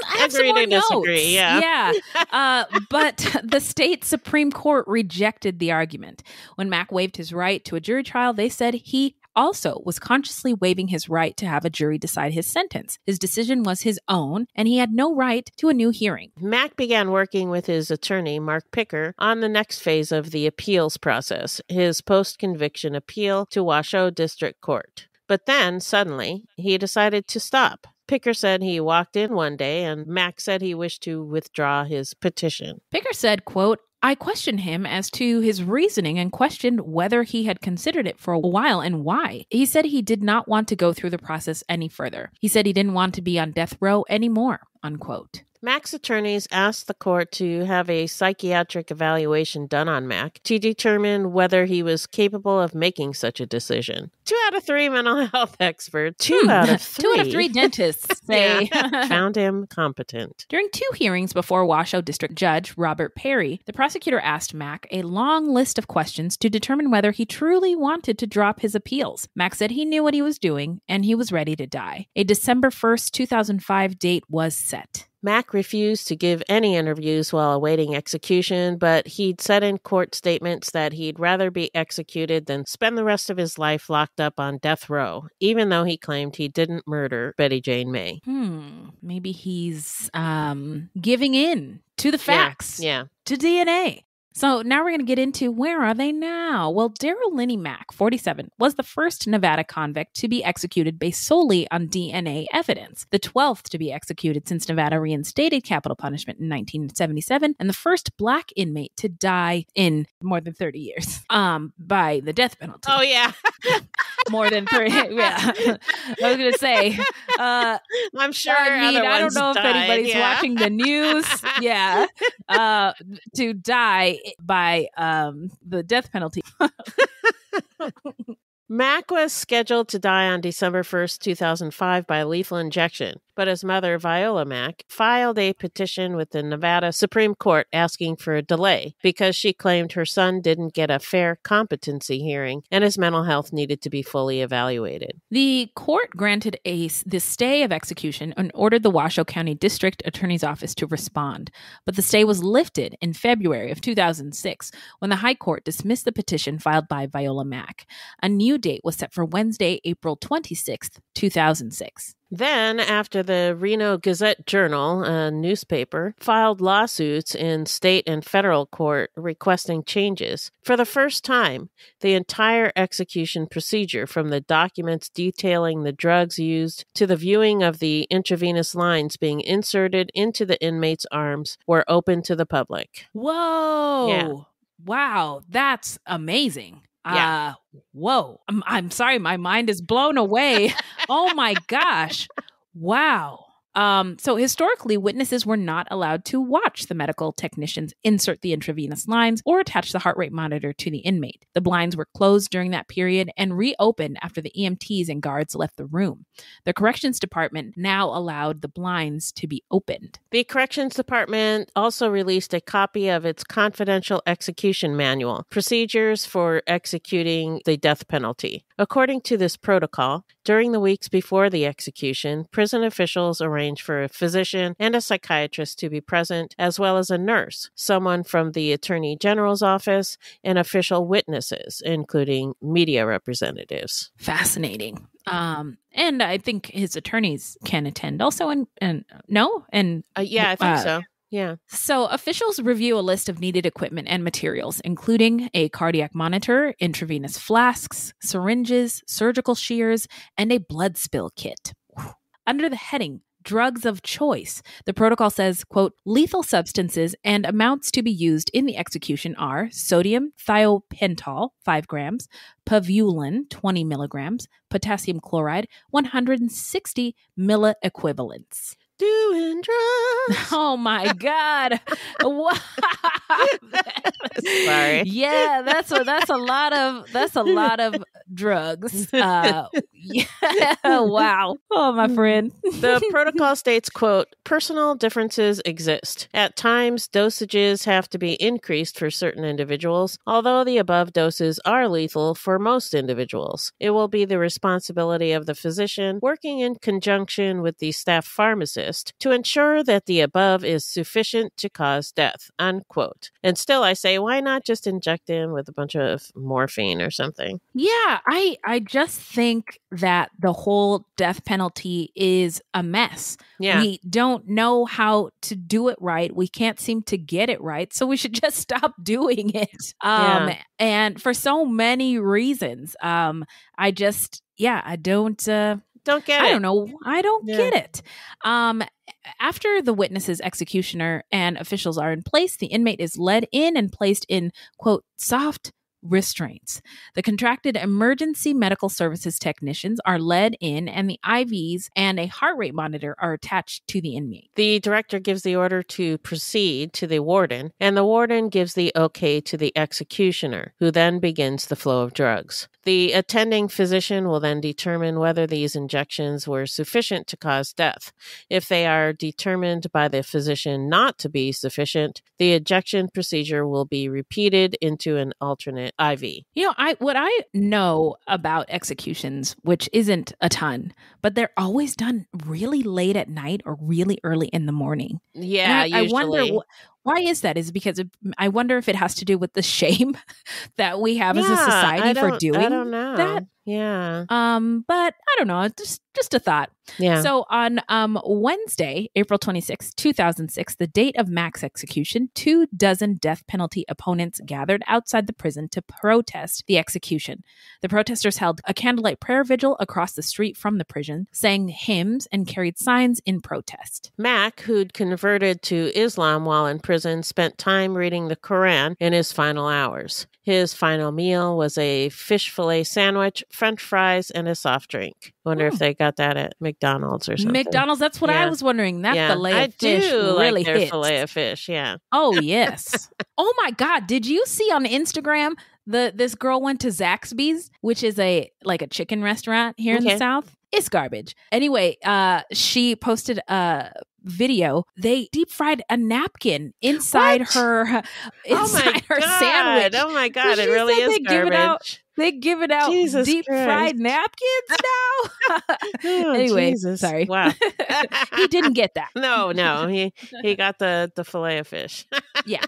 I have Agree some more to disagree, notes. yeah. But the state Supreme Court rejected the argument. When Mack waived his right to a jury trial, they said he also was consciously waiving his right to have a jury decide his sentence. His decision was his own, and he had no right to a new hearing. Mack began working with his attorney, Mark Picker, on the next phase of the appeals process, his post-conviction appeal to Washoe District Court. But then, suddenly, he decided to stop. Picker said he walked in one day and Mack said he wished to withdraw his petition. Picker said, quote, "I questioned him as to his reasoning and questioned whether he had considered it for a while and why. He said he did not want to go through the process any further. He said he didn't want to be on death row anymore." Unquote. Mack's attorneys asked the court to have a psychiatric evaluation done on Mack to determine whether he was capable of making such a decision. 2 out of 3 mental health experts, 2 out of 3. 2 out of 3 dentists say found him competent. During 2 hearings before Washoe District Judge Robert Perry, the prosecutor asked Mack a long list of questions to determine whether he truly wanted to drop his appeals. Mack said he knew what he was doing and he was ready to die. A December 1st, 2005 date was set. Mack refused to give any interviews while awaiting execution, but he'd said in court statements that he'd rather be executed than spend the rest of his life locked up on death row, even though he claimed he didn't murder Betty Jane May. Maybe he's giving in to the facts, yeah. to DNA. So now we're going to get into where are they now? Well, Daryl Linnie Mack, 47, was the first Nevada convict to be executed based solely on DNA evidence, the 12th to be executed since Nevada reinstated capital punishment in 1977, and the first Black inmate to die in more than 30 years by the death penalty. Oh, yeah. More than 30. Yeah. I was going to say. I'm sure I don't know if anybody's watching the news. Yeah. To die by the death penalty. Mack was scheduled to die on December 1st, 2005 by lethal injection, but his mother, Viola Mack, filed a petition with the Nevada Supreme Court asking for a delay because she claimed her son didn't get a fair competency hearing and his mental health needed to be fully evaluated. The court granted the stay of execution and ordered the Washoe County District Attorney's Office to respond, but the stay was lifted in February of 2006 when the High Court dismissed the petition filed by Viola Mack. A new date was set for Wednesday, April 26th, 2006. Then, after the Reno Gazette-Journal, a newspaper, filed lawsuits in state and federal court requesting changes, for the first time, the entire execution procedure, from the documents detailing the drugs used to the viewing of the intravenous lines being inserted into the inmate's arms, were open to the public. Whoa! Yeah. Wow, that's amazing. Yeah. Whoa. I'm sorry. My mind is blown away. Oh my gosh. Wow. So historically, witnesses were not allowed to watch the medical technicians insert the intravenous lines or attach the heart rate monitor to the inmate. The blinds were closed during that period and reopened after the EMTs and guards left the room. The corrections department now allowed the blinds to be opened. The corrections department also released a copy of its confidential execution manual, Procedures for Executing the Death Penalty. According to this protocol, during the weeks before the execution, prison officials arranged for a physician and a psychiatrist to be present, as well as a nurse, someone from the Attorney General's office, and official witnesses, including media representatives. Fascinating. And I think his attorneys can attend also. I think so. Yeah. So officials review a list of needed equipment and materials, including a cardiac monitor, intravenous flasks, syringes, surgical shears, and a blood spill kit. Under the heading, Drugs of Choice, the protocol says, quote, lethal substances and amounts to be used in the execution are sodium thiopental, 5 grams, pavulin, 20 milligrams, potassium chloride, 160 milliequivalents. Doing drugs. Oh my God. Wow. Sorry. Yeah, that's a lot of drugs. Yeah. Wow. Oh, my friend. The protocol states, quote, personal differences exist. At times, dosages have to be increased for certain individuals, although the above doses are lethal for most individuals. It will be the responsibility of the physician working in conjunction with the staff pharmacist to ensure that the above is sufficient to cause death, unquote. And still I say, why not just inject him with a bunch of morphine or something? Yeah, I just think that the whole death penalty is a mess. Yeah. We don't know how to do it right. We can't seem to get it right. So we should just stop doing it. And for so many reasons, I don't get it. I don't know. I don't get it. After the witness's executioner and officials are in place, the inmate is led in and placed in, quote, soft, restraints. The contracted emergency medical services technicians are led in, and the IVs and a heart rate monitor are attached to the inmate. The director gives the order to proceed to the warden, and the warden gives the okay to the executioner, who then begins the flow of drugs. The attending physician will then determine whether these injections were sufficient to cause death. If they are determined by the physician not to be sufficient, the ejection procedure will be repeated into an alternate IV. You know, what I know about executions, which isn't a ton, but they're always done really late at night or really early in the morning. Yeah, I wonder why is that? Is because I wonder if it has to do with the shame that we have as a society for doing I don't know. that. Yeah. But I don't know. Just a thought. Yeah. So on Wednesday, April 26, 2006, the date of Mack's execution, 24 death penalty opponents gathered outside the prison to protest the execution. The protesters held a candlelight prayer vigil across the street from the prison, sang hymns, and carried signs in protest. Mack, who'd converted to Islam while in prison, spent time reading the Quran in his final hours. His final meal was a fish fillet sandwich, French fries, and a soft drink. Wonder if they got that at McDonald's or something. McDonald's, that's what I was wondering. That fillet of fish really like their hits. fillet of fish, yeah. Oh, yes. Oh, my God. Did you see on Instagram this girl went to Zaxby's, which is a chicken restaurant here in the South? It's garbage. Anyway, she posted a video. They deep fried a napkin inside her sandwich. Oh my God, it really is garbage. They give it out Jesus deep Christ. fried napkins now. Anyway, Jesus. Sorry. Wow. He didn't get that. No, he got the fillet of fish. Yeah.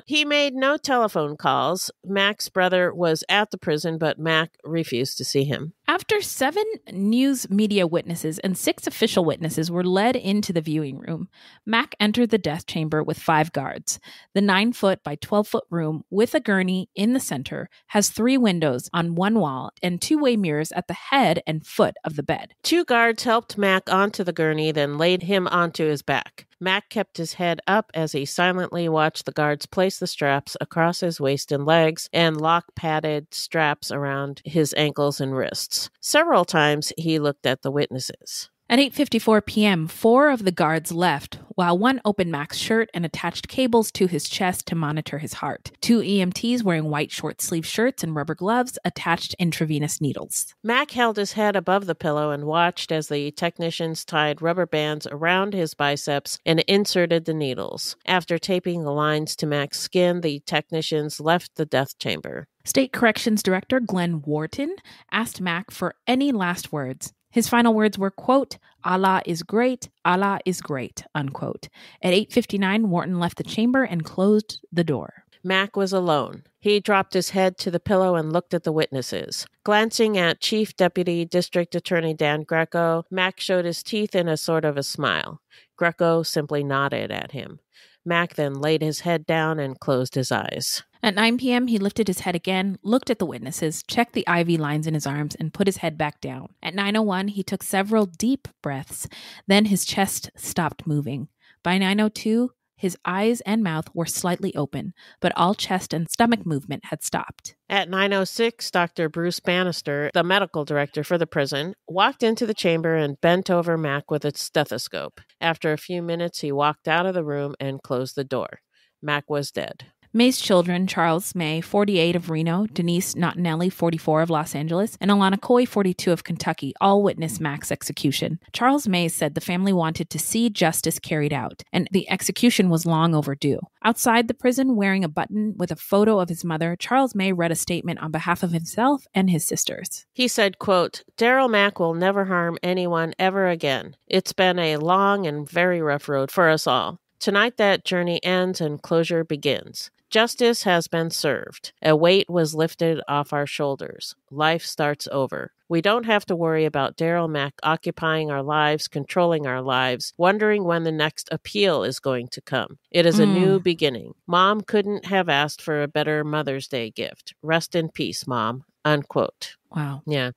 He made no telephone calls. Mack's brother was at the prison, but Mack refused to see him. After 7 news media witnesses and 6 official witnesses were led into the viewing room, Mack entered the death chamber with 5 guards. The 9-foot by 12-foot room with a gurney in the center has 3 windows on one wall and 2-way mirrors at the head and foot of the bed. 2 guards helped Mack onto the gurney, then laid him onto his back. Mack kept his head up as he silently watched the guards place the straps across his waist and legs and lock-padded straps around his ankles and wrists. Several times he looked at the witnesses. At 8:54 p.m., 4 of the guards left, while one opened Mack's shirt and attached cables to his chest to monitor his heart. 2 EMTs wearing white short-sleeve shirts and rubber gloves attached intravenous needles. Mack held his head above the pillow and watched as the technicians tied rubber bands around his biceps and inserted the needles. After taping the lines to Mack's skin, the technicians left the death chamber. State Corrections Director Glenn Wharton asked Mack for any last words. His final words were, quote, "Allah is great, unquote. At 8:59, Wharton left the chamber and closed the door. Mack was alone. He dropped his head to the pillow and looked at the witnesses. Glancing at Chief Deputy District Attorney Dan Greco, Mack showed his teeth in a sort of a smile. Greco simply nodded at him. Mack then laid his head down and closed his eyes. At 9 p.m., he lifted his head again, looked at the witnesses, checked the IV lines in his arms, and put his head back down. At 9:01, he took several deep breaths. Then his chest stopped moving. By 9:02, his eyes and mouth were slightly open, but all chest and stomach movement had stopped. At 9:06, Dr. Bruce Bannister, the medical director for the prison, walked into the chamber and bent over Mack with a stethoscope. After a few minutes, he walked out of the room and closed the door. Mack was dead. May's children, Charles May, 48 of Reno, Denise Nottinelli, 44 of Los Angeles, and Alana Coy, 42 of Kentucky, all witnessed Mack's execution. Charles May said the family wanted to see justice carried out, and the execution was long overdue. Outside the prison, wearing a button with a photo of his mother, Charles May read a statement on behalf of himself and his sisters. He said, quote, "Daryl Mack will never harm anyone ever again. It's been a long and very rough road for us all. Tonight that journey ends and closure begins. Justice has been served. A weight was lifted off our shoulders. Life starts over. We don't have to worry about Daryl Mack occupying our lives, controlling our lives, wondering when the next appeal is going to come. It is a new beginning. Mom couldn't have asked for a better Mother's Day gift. Rest in peace, Mom." Unquote. Wow. Yeah.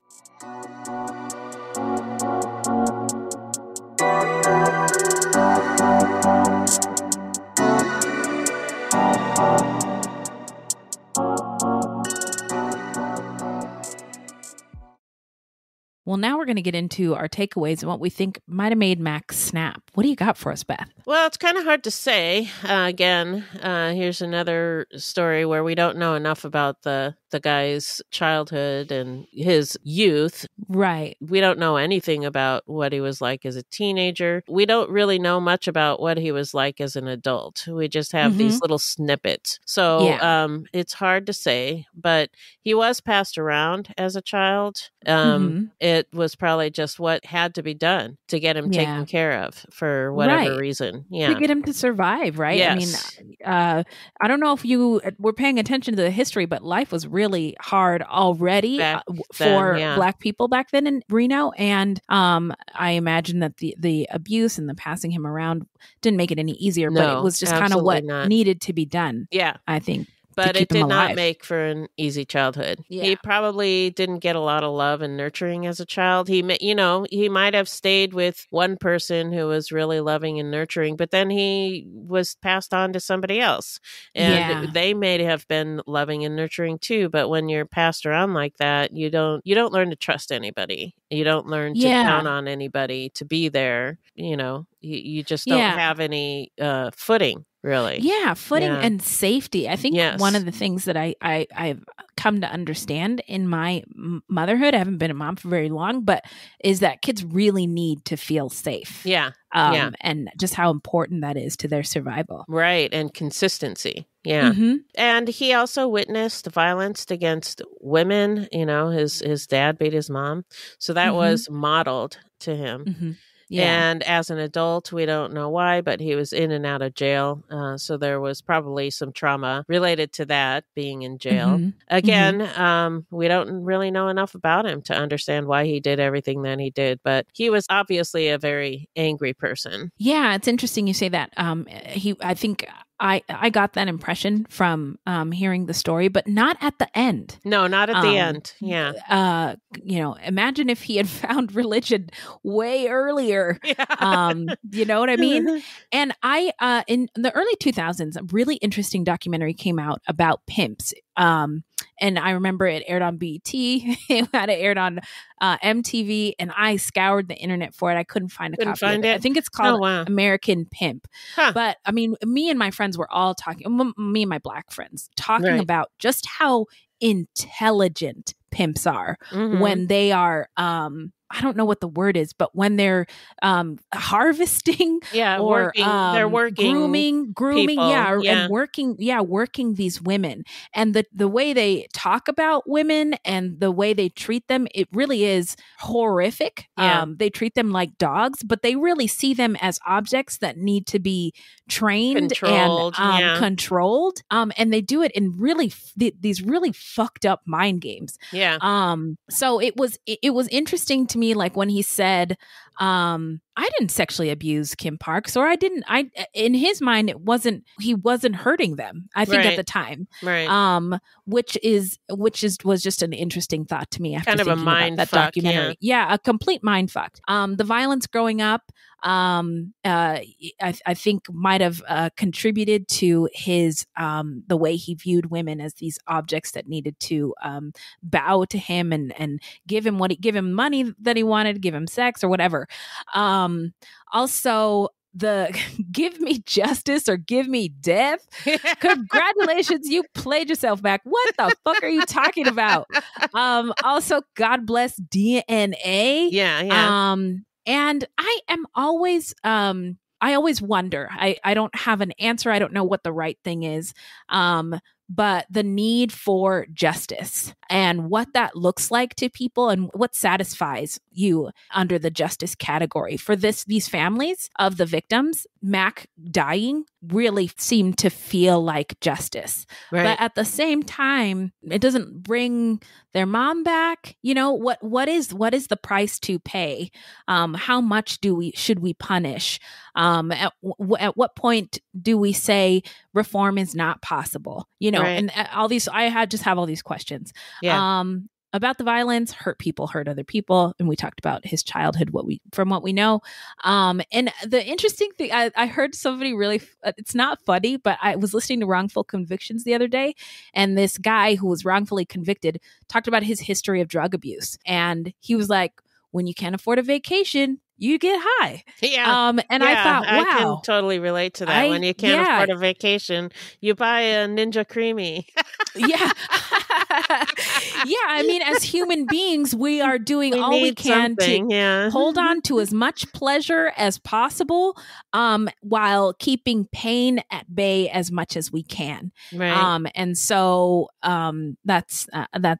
Well, now we're going to get into our takeaways and what we think might have made Mac snap. What do you got for us, Beth? Well, it's kind of hard to say. Again, here's another story where we don't know enough about the guy's childhood and his youth. Right. We don't know anything about what he was like as a teenager. We don't really know much about what he was like as an adult. We just have these little snippets. So it's hard to say, but he was passed around as a child. It was probably just what had to be done to get him taken care of for whatever reason. Yeah. To get him to survive, right? Yes. I mean, I don't know if you were paying attention to the history, but life was really hard already for Black people back then in Reno. And I imagine that the abuse and the passing him around didn't make it any easier, but it was just kind of what needed to be done. Yeah. I think. But it did not make for an easy childhood. Yeah. He probably didn't get a lot of love and nurturing as a child. He might have stayed with one person who was really loving and nurturing, but then he was passed on to somebody else. And they may have been loving and nurturing too, but when you're passed around like that, you don't learn to trust anybody. You don't learn to count on anybody to be there. You just don't have any footing. Really? Yeah, footing and safety. I think one of the things that I've come to understand in my motherhood, I haven't been a mom for very long, but is that kids really need to feel safe. Yeah. And just how important that is to their survival. Right. And consistency. Yeah. And he also witnessed violence against women. His dad beat his mom. So that was modeled to him. Yeah. And as an adult, we don't know why, but he was in and out of jail. So there was probably some trauma related to that, being in jail. Again, we don't really know enough about him to understand why he did everything that he did, but he was obviously a very angry person. Yeah, it's interesting you say that. I think I got that impression from hearing the story, but not at the end. No, not at the end. Yeah. Imagine if he had found religion way earlier. You know what I mean? And in the early 2000s, a really interesting documentary came out about pimps. And I remember it aired on BET. It aired on MTV, and I scoured the internet for it. I couldn't find a copy of it. I think it's called American Pimp. But I mean, me and my friends were all talking, me and my Black friends, talking about just how intelligent pimps are when they are I don't know what the word is, but when they're harvesting or they're working grooming, people. And working these women, and the way they talk about women and the way they treat them, it really is horrific. They treat them like dogs, but they really see them as objects that need to be trained and controlled. And they do it in really these really fucked up mind games. So it was interesting to me, like when he said, I didn't sexually abuse Kim Parks, or in his mind, he wasn't hurting them, I think at the time. Right. Which was just an interesting thought to me after kind of thinking a mind about that fuck, documentary. Yeah, a complete mind fuck. The violence growing up, I think might have contributed to his the way he viewed women as these objects that needed to bow to him and give him money that he wanted, give him sex or whatever. Also, the give me justice or give me death. Congratulations, you played yourself back. What the fuck are you talking about? Also, God bless DNA. And I am always, I always wonder, I don't have an answer. I don't know what the right thing is. But the need for justice and what that looks like to people and what satisfies you under the justice category for these families of the victims, Mac dying really seemed to feel like justice. Right. But at the same time, it doesn't bring their mom back. What is the price to pay? How much should we punish? At what point do we say reform is not possible? And all these, just have all these questions. About the violence, hurt people hurt other people. And we talked about his childhood, from what we know. And the interesting thing, I heard somebody really, it's not funny, but I was listening to Wrongful Convictions the other day. And this guy who was wrongfully convicted talked about his history of drug abuse. And he was like, when you can't afford a vacation, you get high. Yeah. And I thought, wow. I can totally relate to that. When you can't afford a vacation, you buy a Ninja Creamy. Yeah. Yeah. I mean, as human beings, we are doing all we can to hold on to as much pleasure as possible, while keeping pain at bay as much as we can. Right. And so that's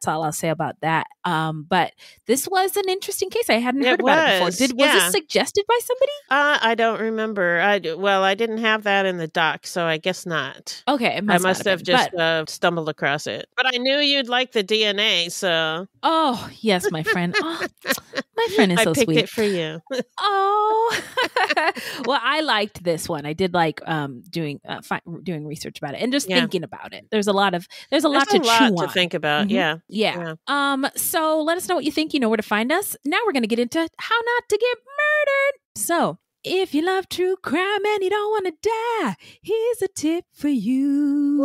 all I'll say about that. But this was an interesting case. I hadn't heard about it before. Was this suggested by somebody? I don't remember. I didn't have that in the doc, so I guess not. Okay. I must have just stumbled across it. But I knew you'd like the DNA, so. Oh, yes, my friend. Oh, my friend is so sweet. I picked it for you. Oh. Well, I liked this one. I did like doing research about it and just thinking about it. There's a lot to chew on. To think about. Mm-hmm. Yeah. So let us know what you think. You know where to find us. Now we're going to get into how not to get murdered. So if you love true crime and you don't want to die, here's a tip for you.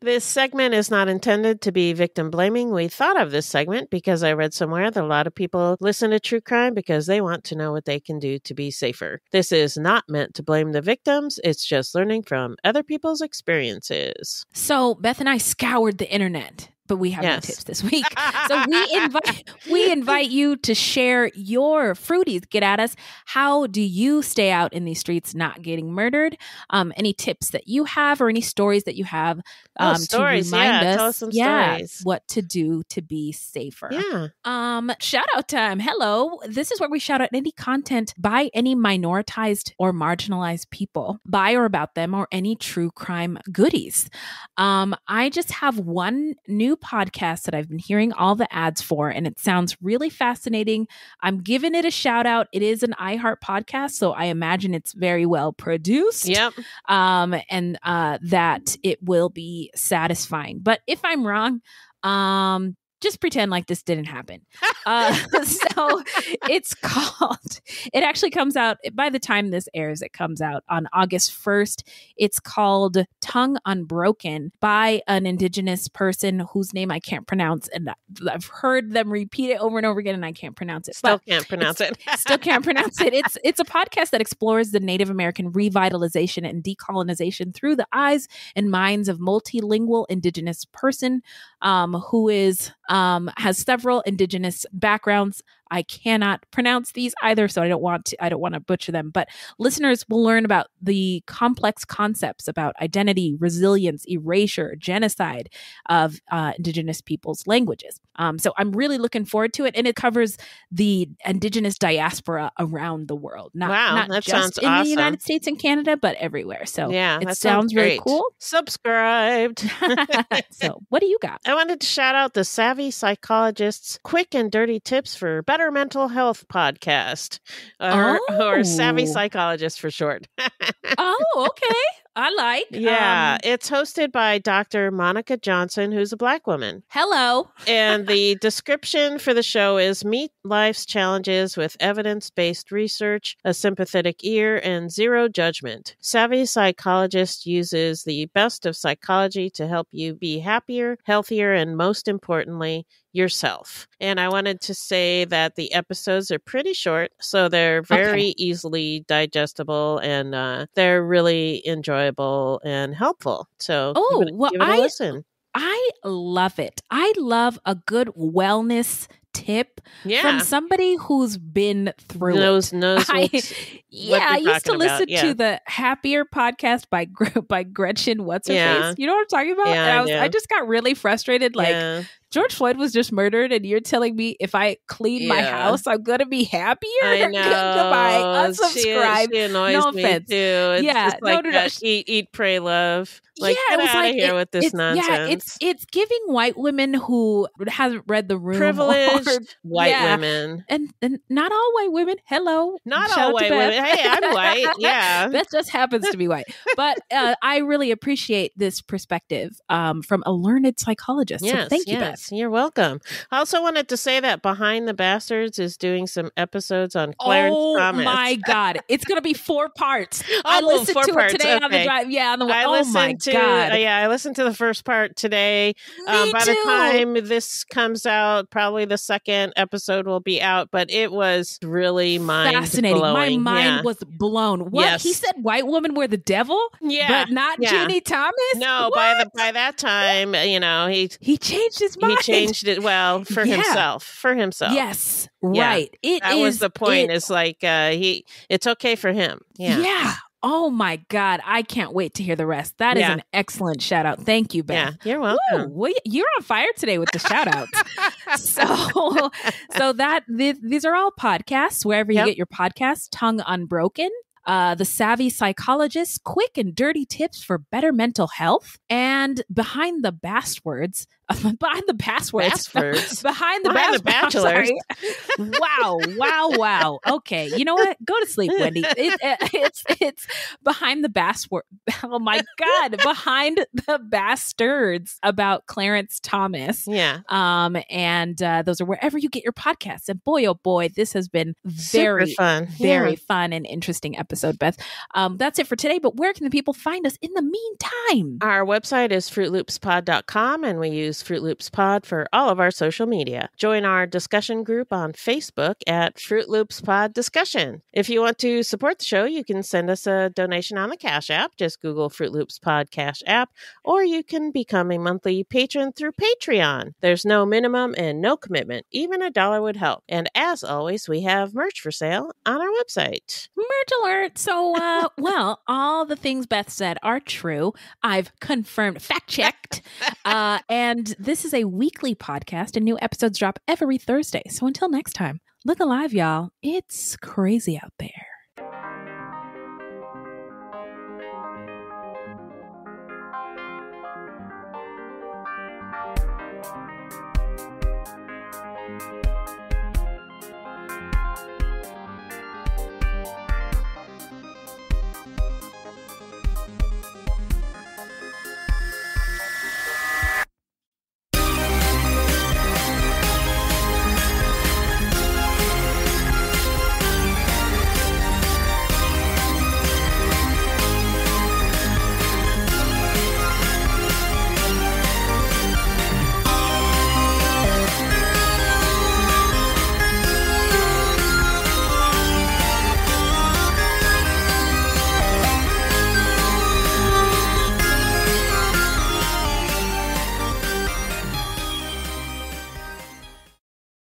This segment is not intended to be victim blaming. We thought of this segment because I read somewhere that a lot of people listen to true crime because they want to know what they can do to be safer. This is not meant to blame the victims. It's just learning from other people's experiences. So Beth and I scoured the internet, but we have no tips this week. So we invite you to share your fruities. Get at us. How do you stay out in these streets not getting murdered? Any tips that you have or any stories that you have to remind us tell us some stories. What to do to be safer. Yeah. Shout out time. Hello. This is where we shout out any content by any minoritized or marginalized people, by or about them, or any true crime goodies. I just have one new podcast that I've been hearing all the ads for, and it sounds really fascinating. I'm giving it a shout out. It is an iHeart podcast, so I imagine it's very well produced. Yep. And that it will be satisfying. But if I'm wrong, just pretend like this didn't happen. So it actually comes out, by the time this airs, it comes out on August 1st. It's called Tongue Unbroken by an Indigenous person whose name I can't pronounce. And I've heard them repeat it over and over again, and I can't pronounce it. Still can't pronounce it. It's a podcast that explores the Native American revitalization and decolonization through the eyes and minds of multilingual Indigenous person who has several Indigenous backgrounds. I cannot pronounce these either, so I don't want to butcher them. But listeners will learn about the complex concepts about identity, resilience, erasure, genocide of Indigenous peoples' languages. So I'm really looking forward to it, and it covers the Indigenous diaspora around the world, not that just sounds in awesome. the United States and Canada, but everywhere. So it sounds really cool. Subscribed. So what do you got? I wanted to shout out the Savvy Psychologist's Quick and Dirty Tips for Better Mental Health podcast, or Savvy Psychologist for short. Oh, okay. I like. Yeah, it's hosted by Dr. Monica Johnson, who's a Black woman. Hello. And the description for the show is meet life's challenges with evidence-based research, a sympathetic ear, and zero judgment. Savvy Psychologist uses the best of psychology to help you be happier, healthier, and most importantly, yourself. And I wanted to say that the episodes are pretty short, so they're very easily digestible, and they're really enjoyable and helpful. So give it a listen. I love it. I love a good wellness tip from somebody who's been through it. I used to listen to the Happier podcast by Gretchen What's-Her-Face. You know what I'm talking about? Yeah, I just got really frustrated. George Floyd was just murdered, and you're telling me if I clean my house, I'm going to be happier? I know. Goodbye. Unsubscribe. She annoys no me offense. too. It's just like that eat, pray, love. Like, get out of here with this nonsense. Yeah, it's giving white women who hasn't read the room. Privileged white women. And not all white women. Hello. Not all white women. Hey, I'm white. Yeah. Beth just happens to be white. But I really appreciate this perspective from a learned psychologist. Yes, so thank you, Beth. Yes, you're welcome. I also wanted to say that Behind the Bastards is doing some episodes on Clarence Thomas. Oh my God. It's going to be 4 parts. I listened to it today on the drive. Yeah, on the way. Oh my God. I listened to the first part today. By the time this comes out, probably the second episode will be out, but it was really fascinating. mind-blowing. My mind was blown. What? Yes. He said white women were the devil? But not Jeannie Thomas? No, what? by that time, he changed his mind. He changed it for himself. Yes, right. That was the point. It's like it's okay for him. Yeah. Oh my God. I can't wait to hear the rest. That is an excellent shout out. Thank you, Beth. Yeah, you're welcome. Woo, you're on fire today with the shout outs. These are all podcasts, wherever you get your podcasts. Tongue Unbroken, The Savvy Psychologist, quick and dirty tips for better mental health, and Behind the Bastwords. Behind the Bachelors. Wow. Okay. You know what? Go to sleep, Wendy. It's Behind the Bastword. Oh my God. Behind the Bastards about Clarence Thomas. Yeah. And those are wherever you get your podcasts. And boy, oh boy, this has been very fun and interesting episode, Beth. That's it for today, but where can the people find us in the meantime? Our website is fruitloopspod.com, and we use Fruit Loops Pod for all of our social media. Join our discussion group on Facebook at Fruit Loops Pod Discussion. If you want to support the show, you can send us a donation on the Cash App. Just Google Fruit Loops Pod Cash App, or you can become a monthly patron through Patreon. There's no minimum and no commitment. Even $1 would help. And as always, we have merch for sale on our website. Merch alert. So, all the things Beth said are true. I've confirmed, fact-checked. And this is a weekly podcast, and new episodes drop every Thursday. So until next time, look alive, y'all. It's crazy out there.